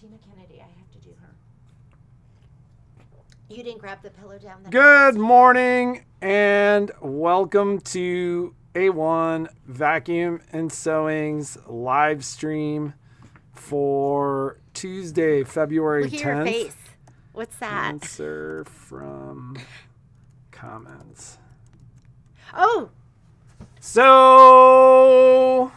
Tina Kennedy. I have to do her. You didn't grab the pillow down. Good morning and welcome to A1 Vacuum and Sewing's live stream for Tuesday, February 10th. Look at your face. What's that? Answer from comments. Oh! So,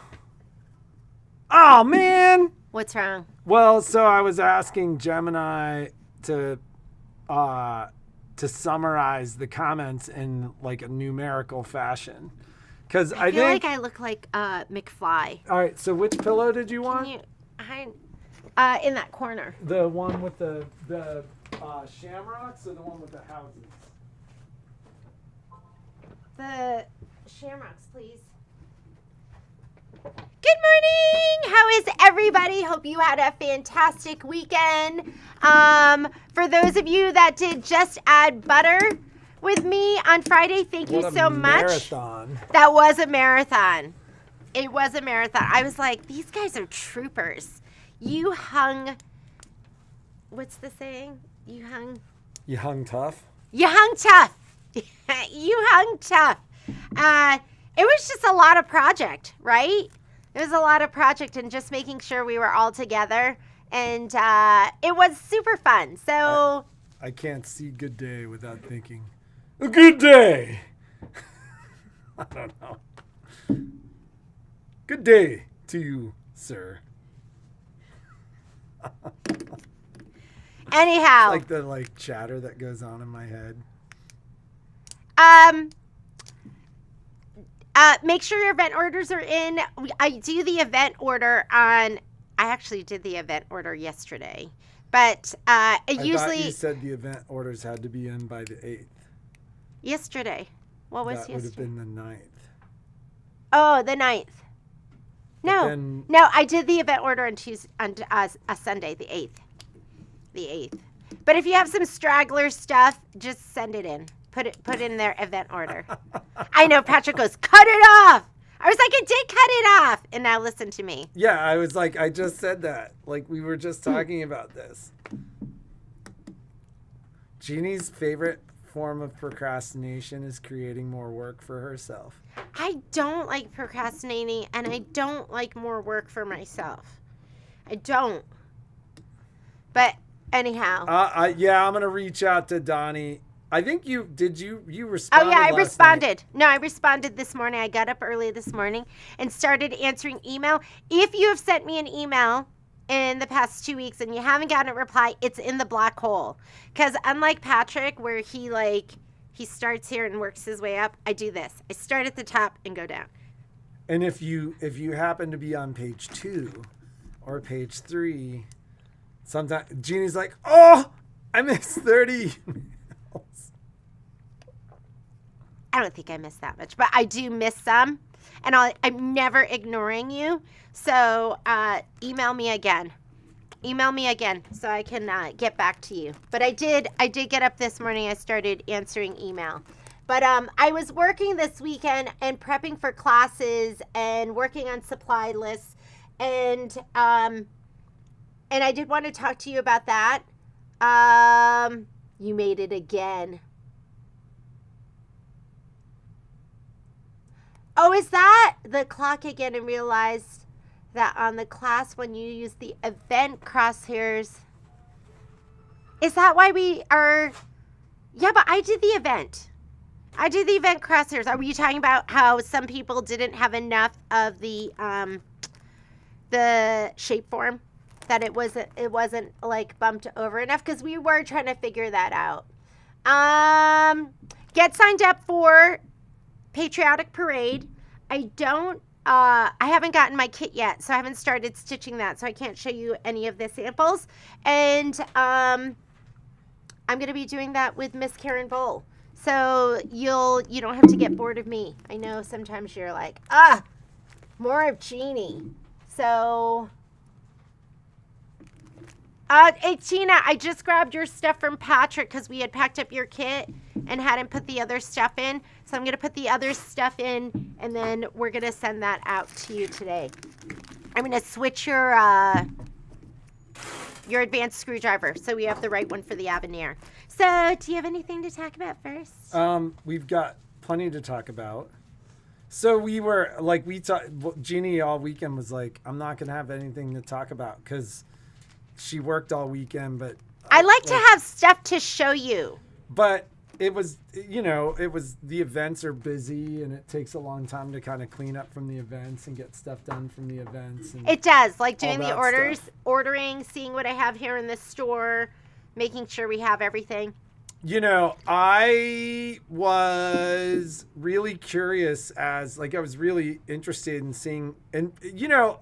oh man. What's wrong? Well, so I was asking Gemini to summarize the comments in like a numerical fashion, because I feel think like I look like McFly. All right, so which pillow did you want? In that corner. The one with the shamrocks or the one with the houses? The shamrocks, please. Good morning! How is everybody? Hope you had a fantastic weekend. For those of you that did just add butter with me on Friday, thank you so much. Marathon. That was a marathon. It was a marathon. I was like, these guys are troopers. You hung, what's the saying? You hung tough. You hung tough. It was just a lot of project, right? It was a lot of project and just making sure we were all together. And it was super fun. So I can't see good day without thinking, a good day. I don't know. Good day to you, sir. Anyhow. Like the chatter that goes on in my head. Make sure your event orders are in. I do the event order I actually did the event order yesterday, but I thought you said the event orders had to be in by the 8th. Yesterday. What was yesterday? That would have been the 9th. Oh, the 9th. No, I did the event order on Sunday, the 8th. The 8th. But if you have some straggler stuff, just send it in. Put in their event order. I know Patrick goes, cut it off. I was like, I did cut it off. And now listen to me. Yeah, I was like, I just said that. Like, we were just talking about this. Jeannie's favorite form of procrastination is creating more work for herself. I don't like procrastinating, and I don't like more work for myself. I don't. But anyhow. Yeah, I'm going to reach out to Donnie. I think you responded. Oh yeah, I responded. Night. No, I responded this morning. I got up early this morning and started answering email. If you have sent me an email in the past 2 weeks and you haven't gotten a reply, it's in the black hole. Because unlike Patrick, where he starts here and works his way up, I do this. I start at the top and go down. And if you happen to be on page 2 or page 3, sometimes Jeannie's like, oh, I missed 30. I don't think I miss that much, but I do miss some, and I'm never ignoring you. So email me again so I can get back to you. But I did get up this morning. I started answering email. But I was working this weekend and prepping for classes and working on supply lists, and I did want to talk to you about that. You made it again. Oh, is that the clock again? And realized that on the class when you use the event crosshairs. Is that why we are? Yeah, but I did the event. I did the event crosshairs. Are you talking about how some people didn't have enough of the shape form? That it wasn't like bumped over enough? Because we were trying to figure that out. Get signed up for Patriotic Parade. I haven't gotten my kit yet, so I haven't started stitching that, so I can't show you any of the samples. And I'm going to be doing that with Miss Karen Bowl. So you don't have to get bored of me. I know sometimes you're like, more of Jeannie. So hey, Tina, I just grabbed your stuff from Patrick because we had packed up your kit and hadn't put the other stuff in. So I'm going to put the other stuff in, and then we're going to send that out to you today. I'm going to switch your your advanced screwdriver. So we have the right one for the Avenir. So do you have anything to talk about first? We've got plenty to talk about. So we were like, Jeannie all weekend was like, I'm not going to have anything to talk about because she worked all weekend, but I like to have stuff to show you. But it was, the events are busy and it takes a long time to kind of clean up from the events and get stuff done from the events. And It does, like doing all the that orders, stuff. ordering, seeing what I have here in the store, making sure we have everything. I was really curious I was really interested in seeing, and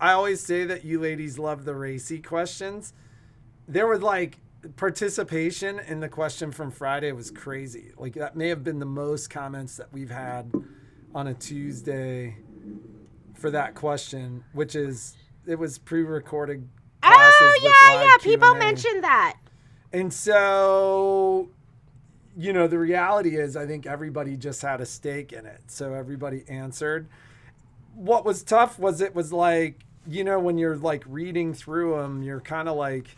I always say that you ladies love the racy questions. There was participation in the question from Friday was crazy. Like that may have been the most comments that we've had on a Tuesday for that question, which is, it was pre-recorded classes with live Yeah, people Q&A. mentioned that. And so, the reality is I think everybody just had a stake in it. So everybody answered. What was tough was it was like, when you're reading through them, you're kind of like,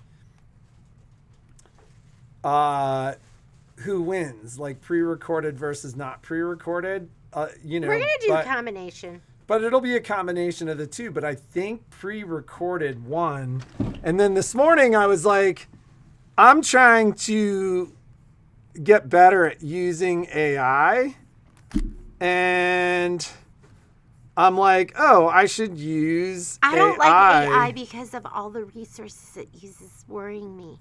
who wins? Like pre-recorded versus not pre-recorded? We're We're gonna do a combination. But it'll be a combination of the two. But I think pre-recorded won. And then this morning I was like, I'm trying to get better at using AI. And I'm like, oh, I should use I don't AI. like AI because of all the resources it uses worrying me.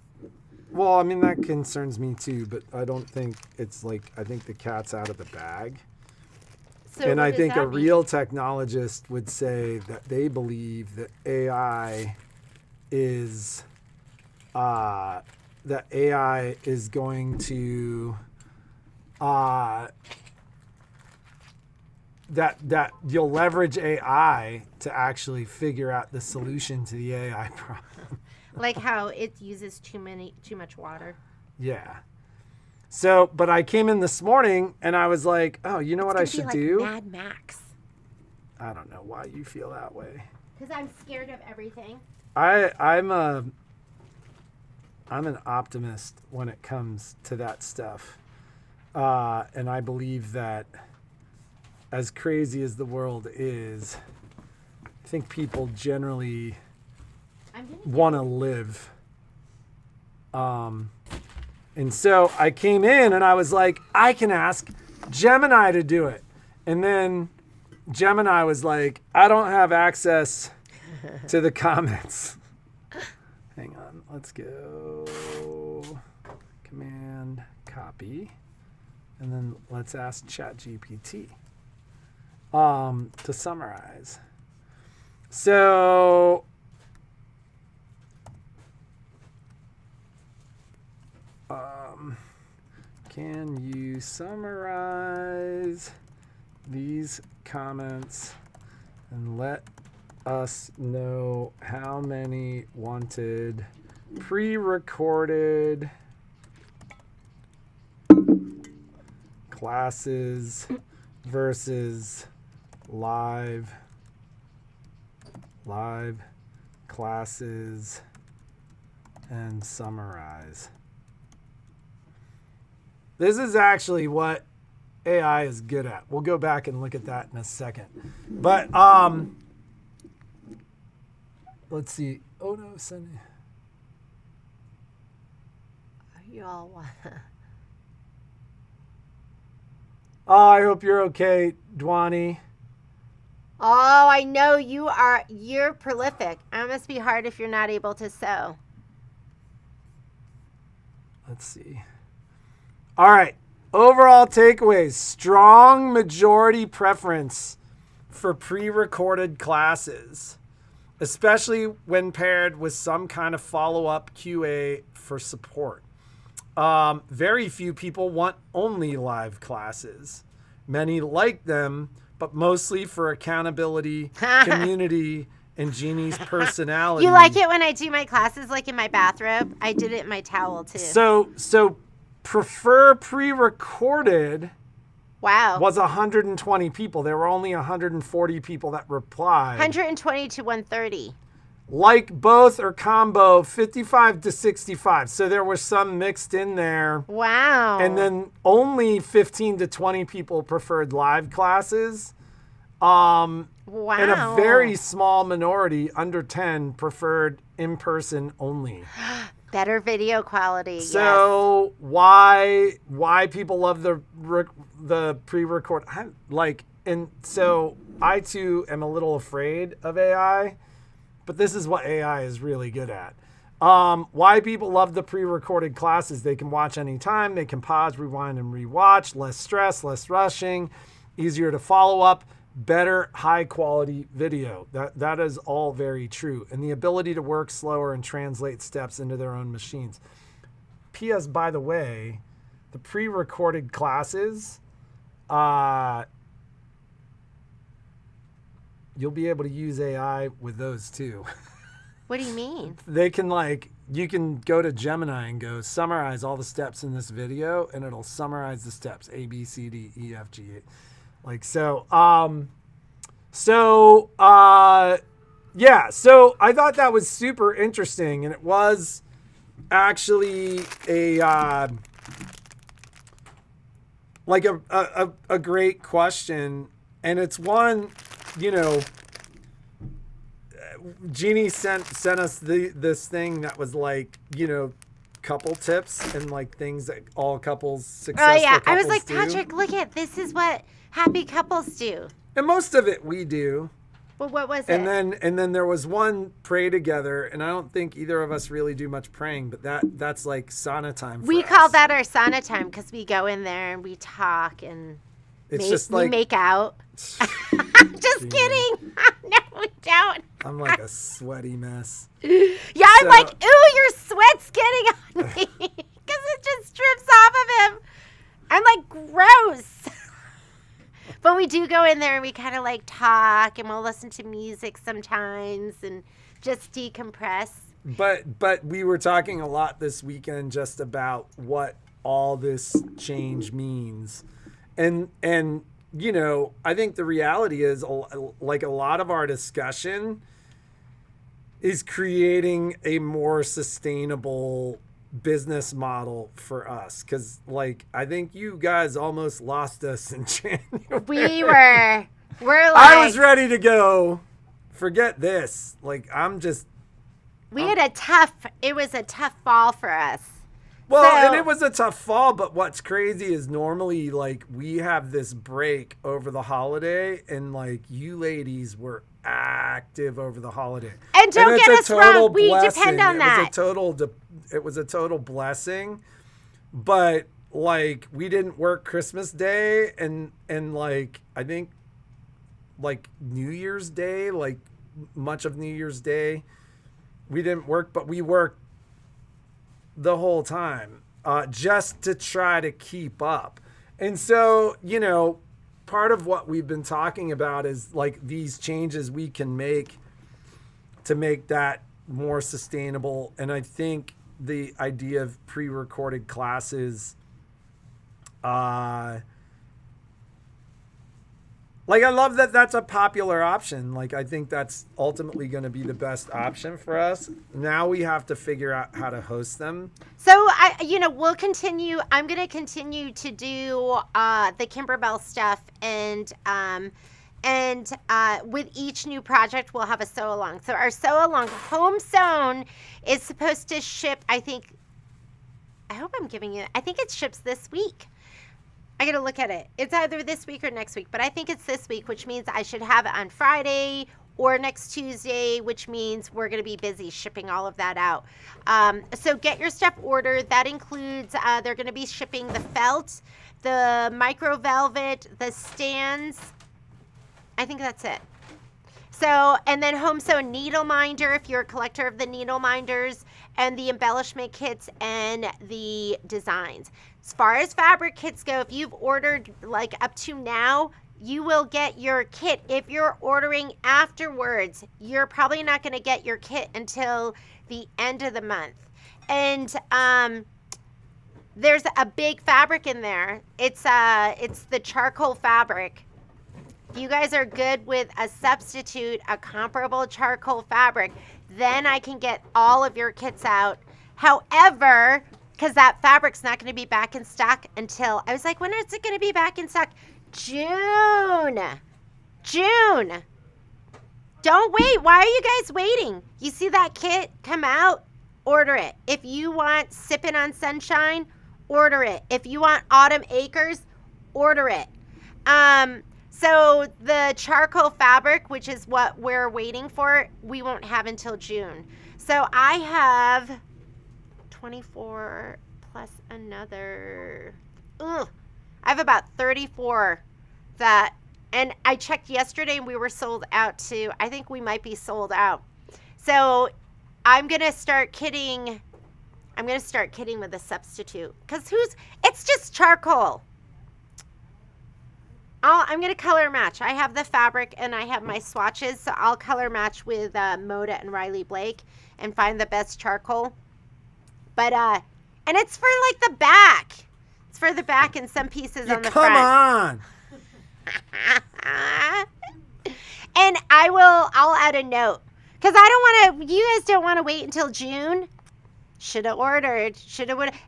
Well, I mean, that concerns me too, but I don't think it's I think the cat's out of the bag. So And what I does think that a mean? real technologist would say that they believe that AI is going to that you'll leverage AI to actually figure out the solution to the AI problem. Like how it uses too much water. Yeah. So, but I came in this morning and I was like, oh, you know what I It's should gonna be do? like Mad Max. I don't know why you feel that way. Because I'm scared of everything. I'm an optimist when it comes to that stuff. And I believe that as crazy as the world is, I think people generally want to live. And so I came in and I was like, I can ask Gemini to do it. And then Gemini was like, I don't have access to the comments. Hang on, let's go. Command copy. And then let's ask ChatGPT to summarize. So can you summarize these comments and let us know how many wanted pre-recorded classes versus live classes and summarize. This is actually what AI is good at. We'll go back and look at that in a second. But let's see. Oh no, Sunny. You all want. Oh, I hope you're okay, Dwani. Oh, I know you're prolific. It must be hard if you're not able to sew. Let's see. All right. Overall takeaways. Strong majority preference for pre-recorded classes, especially when paired with some kind of follow-up QA for support. Very few people want only live classes. Many like them, but mostly for accountability, community, and Jeannie's personality. You like it when I do my classes like in my bathrobe? I did it in my towel too. So prefer pre-recorded. Wow. Was 120 people. There were only 140 people that replied. 120 to 130. Like both or combo 55 to 65. So there was some mixed in there. Wow. And then only 15 to 20 people preferred live classes. wow. And a very small minority, under 10, preferred in-person only. Better video quality. So why people love the pre-record? So I too am a little afraid of AI, but this is what AI is really good at. Why people love the pre-recorded classes? They can watch anytime. They can pause, rewind, and rewatch. Less stress, less rushing, easier to follow up. Better high quality video. That is all very true. And the ability to work slower and translate steps into their own machines. P.S. By the way, the pre-recorded classes, you'll be able to use AI with those too. What do you mean? They can you can go to Gemini and go summarize all the steps in this video, and it'll summarize the steps A, B, C, D, E, F, G. So I thought that was super interesting, and it was actually a great question, and it's one, Jeannie sent us this thing that was couple tips and things that all couples successful Oh yeah, I was couples like, do. Patrick, look at this is what happy couples do. And most of it we do. Well, what was And it? then there was one pray together, and I don't think either of us really do much praying, but that's like sauna time for We us. call that our sauna time because we go in there and we talk and It's we just like make out. I'm just kidding. No, we don't. I'm like a sweaty mess. Yeah, I'm So- like, ooh, your sweat's getting on me because it just drips off of him. I'm like, gross. But we do go in there and we kind of talk and we'll listen to music sometimes and just decompress. But we were talking a lot this weekend just about what all this change means. And I think the reality is a lot of our discussion is creating a more sustainable business model for us, because I think you guys almost lost us in January. We're like, I was ready to go. Forget this. it was a tough fall for us. Well, So- and it was a tough fall, but what's crazy is normally we have this break over the holiday, and you ladies were active over the holiday. And don't it's get a us total wrong, we blessing. depend on that. It was a total blessing, but we didn't work Christmas Day and I think New Year's Day, much of New Year's Day, we didn't work, but we worked the whole time, just to try to keep up. And so, part of what we've been talking about is these changes we can make to make that more sustainable. And I think the idea of pre-recorded classes, I love that that's a popular option. I think that's ultimately going to be the best option for us. Now we have to figure out how to host them. So we'll continue. I'm going to continue to do the Kimberbell stuff, and with each new project, we'll have a sew along. So our sew along home sewn is supposed to ship. I think it ships this week. I got to look at it. It's either this week or next week, but I think it's this week, which means I should have it on Friday or next Tuesday, which means we're going to be busy shipping all of that out. So get your stuff ordered. That includes, they're going to be shipping the felt, the micro velvet, the stands. I think that's it. So, and then home sewn needle minder if you're a collector of the needle minders, and the embellishment kits and the designs. As far as fabric kits go, if you've ordered up to now, you will get your kit. If you're ordering afterwards, you're probably not going to get your kit until the end of the month. And there's a big fabric in there. It's the charcoal fabric. If you guys are good with a substitute, a comparable charcoal fabric, then I can get all of your kits out. However, because that fabric's not going to be back in stock until, I was like, when is it going to be back in stock? June. Don't wait. Why are you guys waiting? You see that kit come out? Order it. If you want Sippin' on Sunshine, order it. If you want Autumn Acres, order it. So the charcoal fabric, which is what we're waiting for, we won't have until June. So I have 24 plus another. I have about 34 that, and I checked yesterday and we were sold out too. I think we might be sold out. So I'm going to start kidding. I'm going to start kidding with a substitute because it's just charcoal. I'm going to color match. I have the fabric and I have my swatches, so I'll color match with Moda and Riley Blake and find the best charcoal. But, and it's for like the back. It's for the back and some pieces on the front. Come on. And I'll add a note. Because you guys don't want to wait until June. Should have ordered.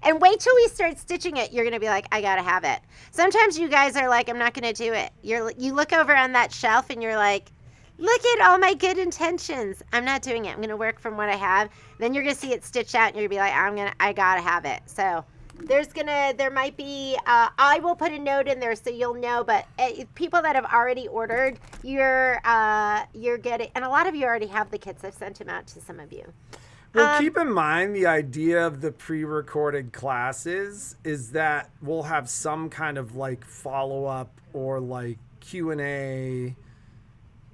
And wait till we start stitching it. You're going to be like, I got to have it. Sometimes you guys are like, I'm not going to do it. You look over on that shelf and you're like, look at all my good intentions. I'm not doing it. I'm going to work from what I have. Then you're going to see it stitched out and you're going to be like, I got to have it. So there might be, I will put a note in there so you'll know, but people that have already ordered, you're getting, and a lot of you already have the kits. I've sent them out to some of you. Well, keep in mind the idea of the pre-recorded classes is that we'll have some kind of like follow-up or like Q&A,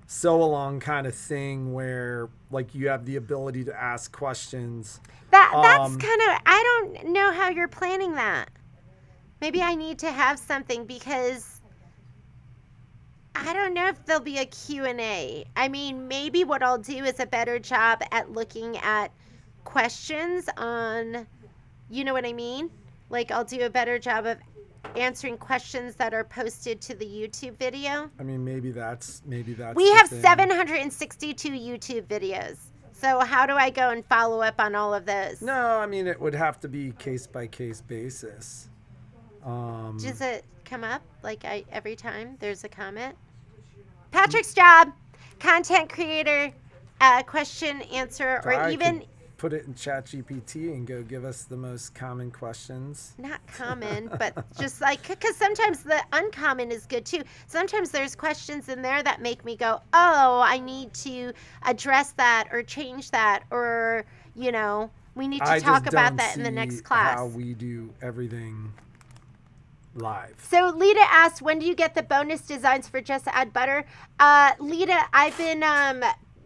sew-along kind of thing where like you have the ability to ask questions. That's kind of, I don't know how you're planning that. Maybe I need to have something because I don't know if there'll be a Q&A. I mean, maybe what I'll do is a better job at looking at questions on, you know what I mean? Like I'll do a better job of answering questions that are posted to the YouTube video. I mean, maybe that's we have 762 YouTube videos. So how do I go and follow up on all of those? No, I mean, it would have to be case by case basis. Does it come up like every time there's a comment? Patrick's job, content creator, question answer, or even put it in ChatGPT and go give us the most common questions. Not common, but just like, because sometimes the uncommon is good too. Sometimes there's questions in there that make me go, oh, I need to address that or change that, or, you know, we need to talk about that in the next class. How we do everything live. So Lita asked, when do you get the bonus designs for Just Add Butter? Lita, I've been,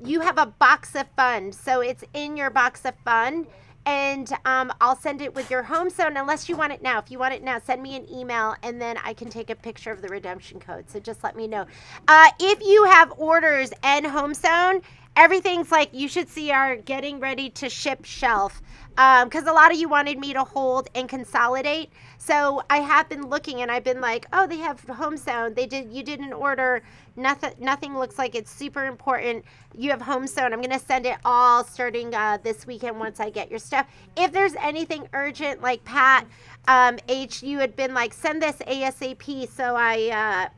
you have a box of fun, so it's in your box of fun, and I'll send it with your home sewn unless you want it now. If you want it now, send me an email and then I can take a picture of the redemption code. So just let me know. If you have orders and home sewn, everything's like, you should see our getting ready to ship shelf, because a lot of you wanted me to hold and consolidate. So I have been looking and I've been like, oh, they have home sewn. You didn't order. Nothing looks like it's super important. You have home sewn. I'm going to send it all starting this weekend once I get your stuff. If there's anything urgent, like Pat H, you had been like, send this ASAP. So I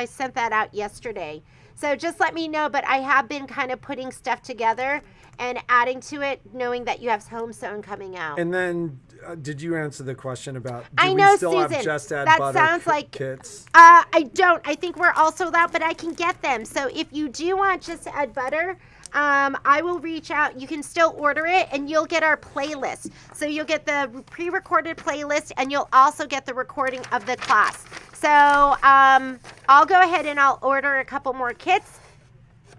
sent that out yesterday. So just let me know, but I have been kind of putting stuff together and adding to it, knowing that you have home sewn coming out. And then, did you answer the question about, I know, we still Susan, have Just Add that Butter sounds like, kits? I don't. I think we're all sold out, but I can get them. So if you do want Just Add Butter, I will reach out. You can still order it, and you'll get our playlist. So you'll get the pre-recorded playlist, and you'll also get the recording of the class. So I'll go ahead and I'll order a couple more kits.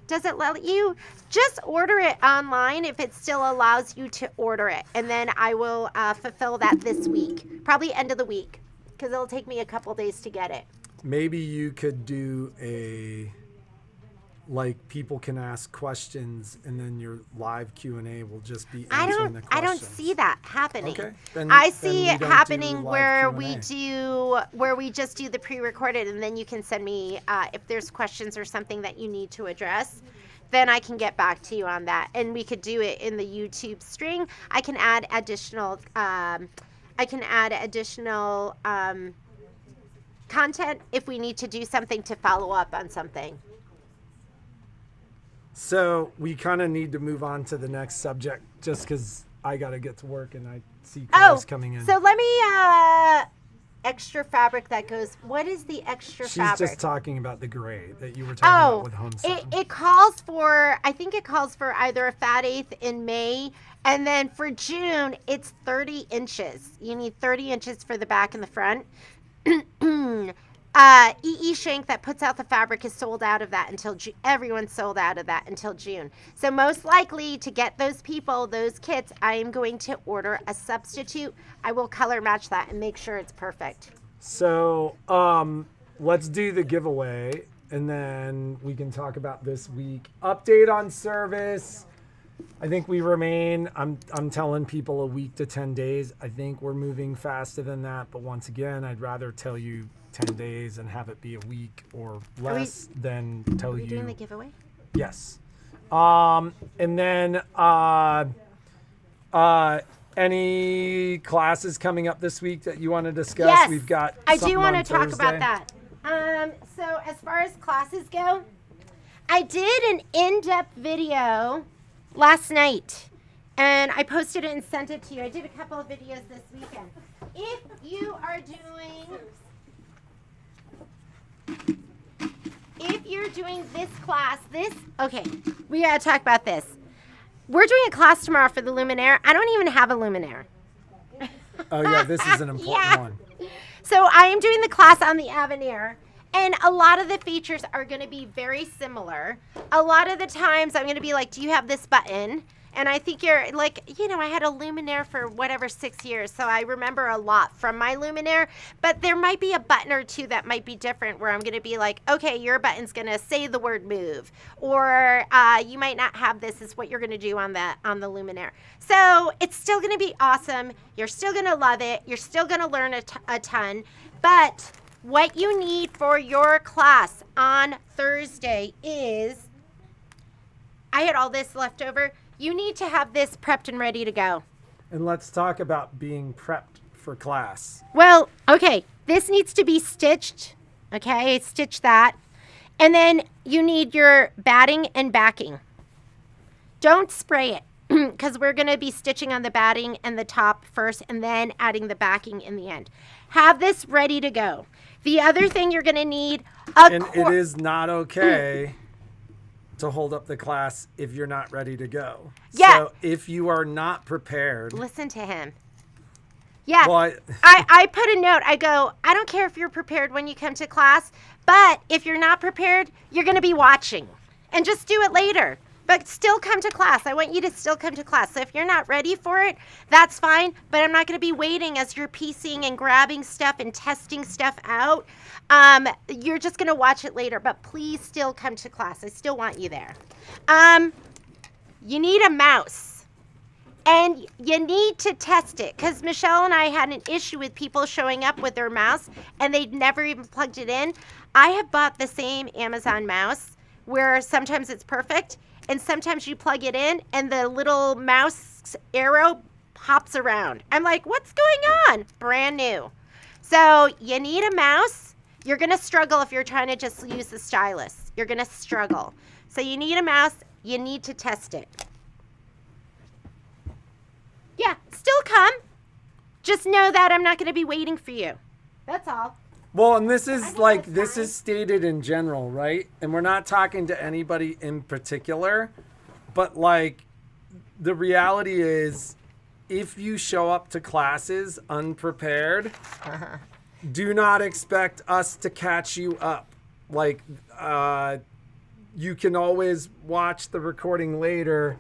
Does it let you? Just order it online if it still allows you to order it. And then I will fulfill that this week. Probably end of the week, because it'll take me a couple days to get it. Maybe you could do a like people can ask questions and then your live Q&A will just be I answering the don't questions. see that happening. Okay. I then see we it don't happening do live where Q&A. we just do the pre-recorded, and then you can send me if there's questions or something that you need to address. Then I can get back to you on that, and we could do it in the YouTube string. I can add additional. Content if we need to do something to follow up on something. So we kind of need to move on to the next subject just because I got to get to work and I see cars coming in. So let me extra fabric that goes. What is the extra She's fabric? just talking about the gray that you were talking about with home it calls for, I think it calls for either a fat eighth in May, and then for June it's 30 inches. You need 30 inches for the back and the front. EE Shank that puts out the fabric is sold out of that until everyone's sold out of that until June. So most likely to get those people those kits, I am going to order a substitute. I will color match that and make sure it's perfect. So let's do the giveaway and then we can talk about this week. Update on service. I think we remain, I'm telling people a week to 10 days. I think we're moving faster than that. But once again, I'd rather tell you 10 days and have it be a week or less than tell you. Are we doing the giveaway? Yes. And then any classes coming up this week that you want to discuss? Yes, We've got I something do want on to talk about Thursday. that. So as far as classes go, I did an in-depth video last night, and I posted it and sent it to you. I did a couple of videos this weekend. If you are doing this class, okay, we gotta talk about this. We're doing a class tomorrow for the Luminaire. I don't even have a Luminaire. Oh yeah, this is an important one. So I am doing the class on the Avenir, and a lot of the features are going to be very similar. A lot of the times I'm going to be like, do you have this button? And I think you're like, I had a Luminaire for whatever 6 years, so I remember a lot from my Luminaire. But there might be a button or two that might be different where I'm going to be like, okay, your button's going to say the word move. Or you might not have this is what you're going to do on the Luminaire. So it's still going to be awesome. You're still going to love it. You're still going to learn a ton. But what you need for your class on Thursday is, I had all this left over. You need to have this prepped and ready to go. And let's talk about being prepped for class. Well, okay, this needs to be stitched. Okay, stitch that. And then you need your batting and backing. Don't spray it because we're going to be stitching on the batting and the top first and then adding the backing in the end. Have this ready to go. The other thing you're going to need it is not okay to hold up the class if you're not ready to go. Yeah. So if you are not prepared. Listen to him. Yeah. Well, I put a note. I go, I don't care if you're prepared when you come to class, but if you're not prepared, you're going to be watching. And just do it later. But still come to class. I want you to still come to class. So if you're not ready for it, that's fine. But I'm not going to be waiting as you're piecing and grabbing stuff and testing stuff out. You're just going to watch it later. But please still come to class. I still want you there. You need a mouse. And you need to test it. Because Michelle and I had an issue with people showing up with their mouse. And they'd never even plugged it in. I have bought the same Amazon mouse where sometimes it's perfect. And sometimes you plug it in and the little mouse arrow hops around. I'm like, what's going on? Brand new. So you need a mouse. You're going to struggle if you're trying to just use the stylus. You're going to struggle. So you need a mouse. You need to test it. Yeah, still come. Just know that I'm not going to be waiting for you. That's all. well, and this is stated in general, right? And we're not talking to anybody in particular, but like the reality is if you show up to classes unprepared, do not expect us to catch you up. Like you can always watch the recording later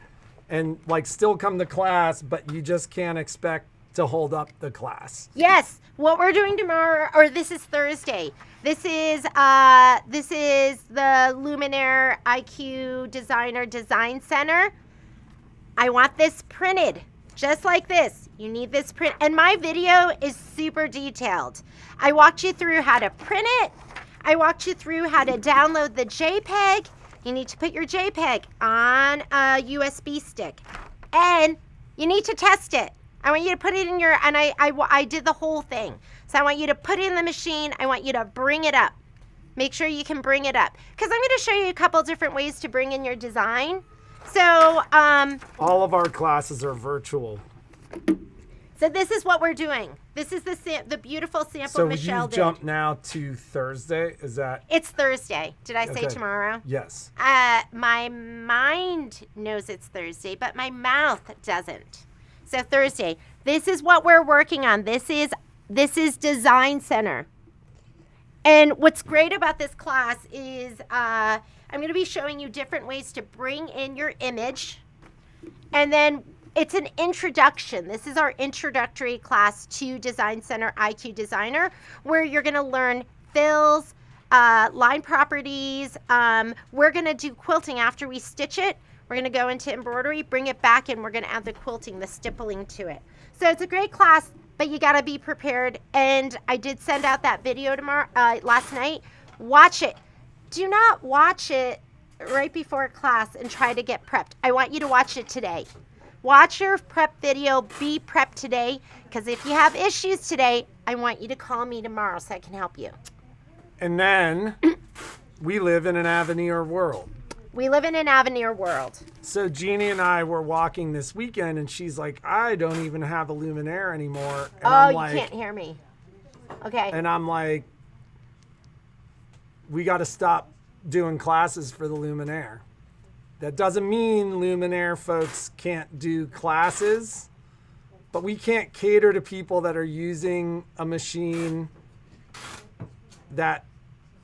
and like still come to class, but you just can't expect to hold up the class. Yes, what we're doing tomorrow, or this is Thursday. This is the Luminaire IQ Designer Design Center. I want this printed just like this. You need this print, and my video is super detailed. I walked you through how to print it. I walked you through how to download the JPEG. You need to put your JPEG on a USB stick, and you need to test it. I want you to put it in your, and I did the whole thing. So I want you to put it in the machine. I want you to bring it up. Make sure you can bring it up, because I'm going to show you a couple different ways to bring in your design. So, all of our classes are virtual. So this is what we're doing. This is the beautiful sample So Michelle you've did. jumped now to Thursday. Is that? It's Thursday. Did I say Okay. tomorrow? Yes. My mind knows it's Thursday, but my mouth doesn't. So Thursday. This is what we're working on. This is Design Center. And what's great about this class is I'm going to be showing you different ways to bring in your image. And then it's an introduction. This is our introductory class to Design Center IQ Designer, where you're going to learn fills, line properties. We're going to do quilting after we stitch it. We're going to go into embroidery, bring it back, and we're going to add the quilting, the stippling to it. So it's a great class, but you got to be prepared. And I did send out that video last night. Watch it. Do not watch it right before class and try to get prepped. I want you to watch it today. Watch your prep video. Be prepped today, because if you have issues today, I want you to call me tomorrow so I can help you. And then we live in an Avenir world. We live in an Avenir world. So Jeannie and I were walking this weekend, and she's like, I don't even have a Luminaire anymore. And I'm You like, can't hear me. Okay. And I'm like, we got to stop doing classes for the Luminaire. That doesn't mean Luminaire folks can't do classes, but we can't cater to people that are using a machine that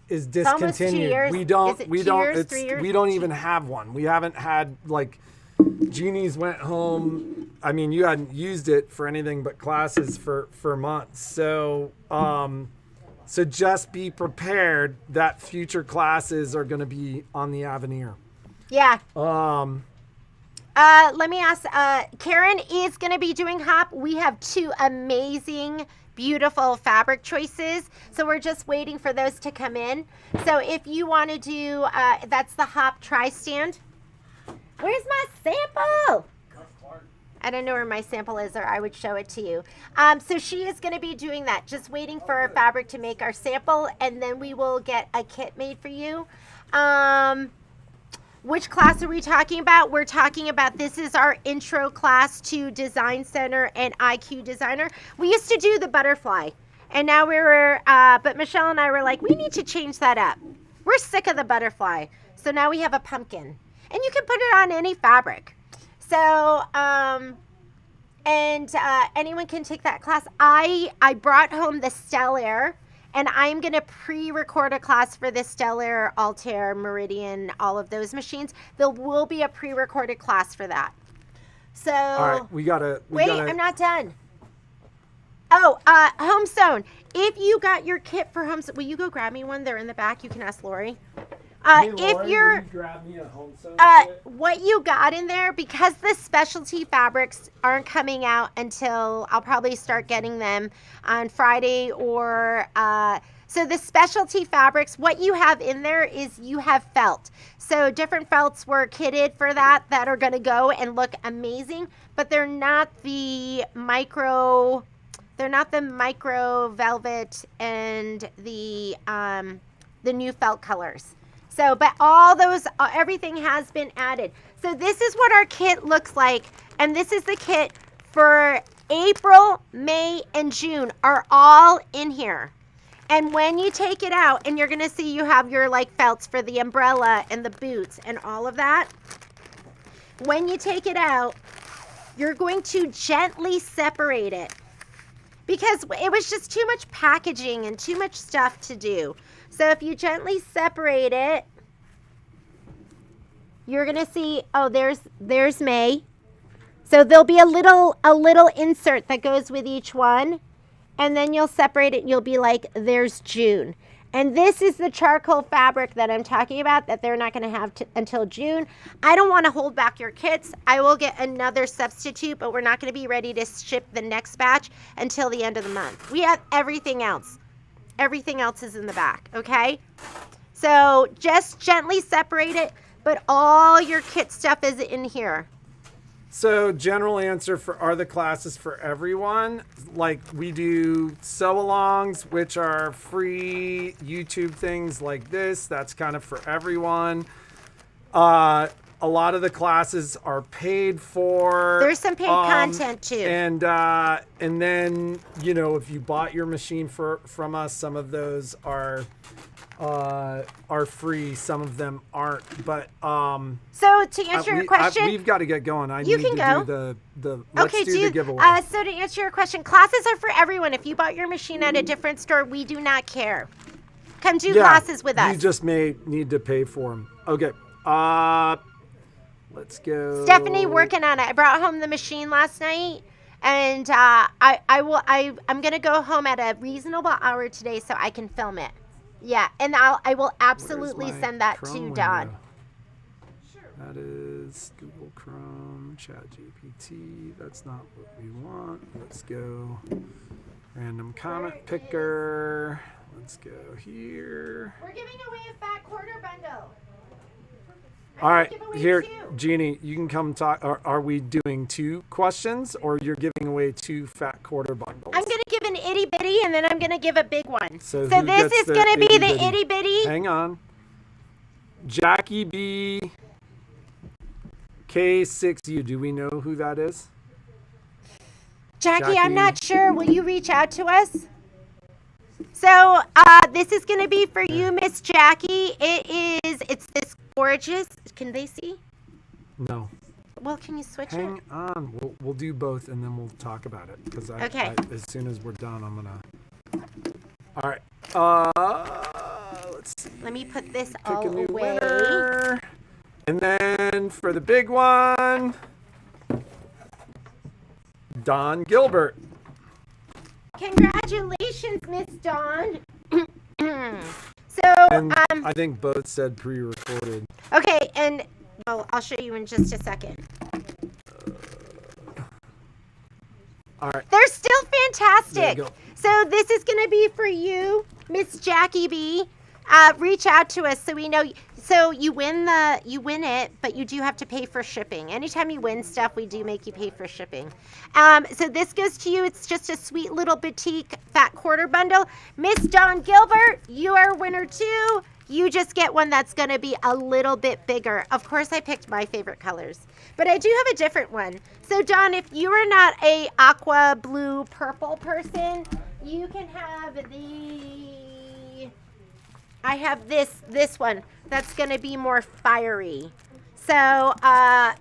is almost 2 discontinued. years. We don't. Is it We 2 don't. years, It's 3 years? we don't even have one. We haven't had like. Jeannie's went home. I mean, you hadn't used it for anything but classes for months. So, so just be prepared that future classes are going to be on the Avenir. Yeah. Um, Let me ask. Karen is going to be doing Hop. We have 2 amazing, beautiful fabric choices. So we're just waiting for those to come in. So if you want to do, that's the Hop Tri-Stand. Where's my sample? I don't know where my sample is, or I would show it to you. So she is going to be doing that. Just waiting for our fabric to make our sample, and then we will get a kit made for you. Which class are we talking about? We're talking about, this is our intro class to Design Center and IQ Designer. We used to do the butterfly, and now but Michelle and I were like, we need to change that up. We're sick of the butterfly. So now we have a pumpkin, and you can put it on any fabric. So, anyone can take that class. I brought home the Stellaire, and I'm going to pre-record a class for the Stellaire, Altair, Meridian, all of those machines. There will be a pre-recorded class for that. So, all right, we gotta. I'm not done. Oh, Homestone. If you got your kit for Homestone, will you go grab me one? They're in the back. You can ask Lori. If you're, grab me a Homestone what you got in there, because the specialty fabrics aren't coming out until I'll probably start getting them on Friday, or so the specialty fabrics, what you have in there is you have felt. So different felts were kitted for that are going to go and look amazing, but they're not the micro velvet and the new felt colors. So, but all those, everything has been added. So this is what our kit looks like. And this is the kit for April, May, and June are all in here. And when you take it out, and you're going to see you have your like felts for the umbrella and the boots and all of that. When you take it out, you're going to gently separate it, because it was just too much packaging and too much stuff to do. So if you gently separate it, you're going to see, oh, there's May. So there'll be a little insert that goes with each one, and then you'll separate it and you'll be like, there's June. And this is the charcoal fabric that I'm talking about that they're not going to have until June. I don't want to hold back your kits. I will get another substitute, but we're not going to be ready to ship the next batch until the end of the month. We have everything else. Everything else is in the back, okay? So just gently separate it, but all your kit stuff is in here. So general answer for are the classes for everyone? Like we do sew-alongs, which are free YouTube things like this. That's kind of for everyone. A lot of the classes are paid for. There's some paid content too. And then, you know, if you bought your machine from us, some of those are free, some of them aren't, but so to answer your question, we've got to get going. You can go. Let's do the giveaway. So to answer your question, classes are for everyone. If you bought your machine at a different store, we do not care. Come do classes with us. You just may need to pay for them. Okay. Let's go. Stephanie working on it. I brought home the machine last night, and I'm gonna go home at a reasonable hour today so I can film it. Yeah, and I will absolutely send that to Dawn. Sure. That is Google Chrome, ChatGPT. That's not what we want. Let's go random comment picker. Let's go here. We're giving away a fat quarter bundle. All right, here, Jeannie, you can come talk. Are we doing 2 questions, or you're giving away 2 fat quarter bundles? I'm going to give an itty bitty, and then I'm going to give a big one. So this is going to be the itty bitty. Hang on. Jackie B. K6U. Do we know who that is? Jackie, I'm not sure. Will you reach out to us? So this is going to be for you, Miss Jackie. It's this gorgeous. Can they see? No. Well, can you switch it? Hang on. We'll do both, and then we'll talk about it. Because as soon as we're done, I'm gonna. All right. Let's see. Let me put this Pick all a new away. Winner. And then for the big one, Dawn Gilbert. Congratulations, Miss Dawn. And I think both said pre-recorded. Okay, and well, I'll show you in just a second. All right. They're still fantastic. There you go. So this is going to be for you, Miss Jackie B. Reach out to us so we know. So you win it, but you do have to pay for shipping. Anytime you win stuff, we do make you pay for shipping. So this goes to you. It's just a sweet little boutique fat quarter bundle. Miss Dawn Gilbert, you are a winner too. You just get one that's going to be a little bit bigger. Of course, I picked my favorite colors, but I do have a different one. So Dawn, if you are not a aqua, blue, purple person, you can have I have this one that's going to be more fiery. So,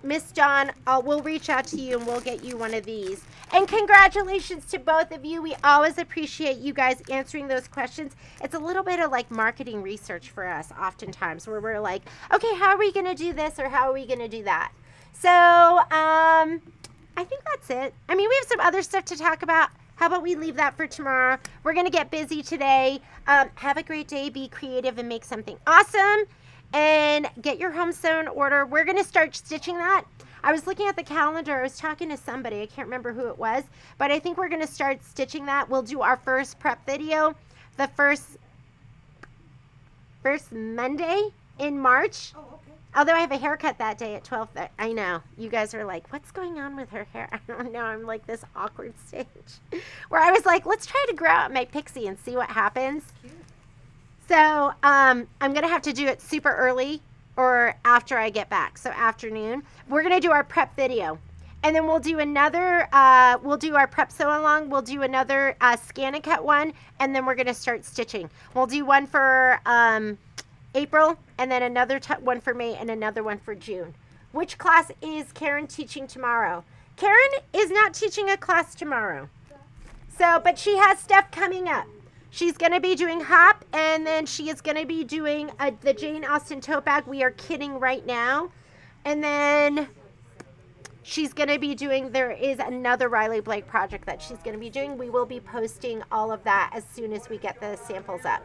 Miss Dawn, we'll reach out to you and we'll get you one of these. And congratulations to both of you. We always appreciate you guys answering those questions. It's a little bit of like marketing research for us oftentimes where we're like, okay, how are we going to do this or how are we going to do that? So, I think that's it. I mean, we have some other stuff to talk about. How about we leave that for tomorrow? We're going to get busy today. Have a great day. Be creative and make something awesome. And get your home sewn order. We're going to start stitching that. I was looking at the calendar. I was talking to somebody. I can't remember who it was. But I think we're going to start stitching that. We'll do our first prep video the first Monday in March. Oh, okay. Although I have a haircut that day at 12. I know. You guys are like, what's going on with her hair? I don't know. I'm like this awkward stage where I was like, let's try to grow out my pixie and see what happens. Cute. So I'm going to have to do it super early or after I get back. So afternoon. We're going to do our prep video. And then we'll do another, we'll do our prep sew along. We'll do another scan and cut one. And then we're going to start stitching. We'll do one for April, and then another one for May, and another one for June. Which class is Karen teaching tomorrow? Karen is not teaching a class tomorrow. So, but she has stuff coming up. She's going to be doing hop, and then she is going to be doing the Jane Austen tote bag. We are kidding right now. And then she's going to be doing, there is another Riley Blake project that she's going to be doing. We will be posting all of that as soon as we get the samples up.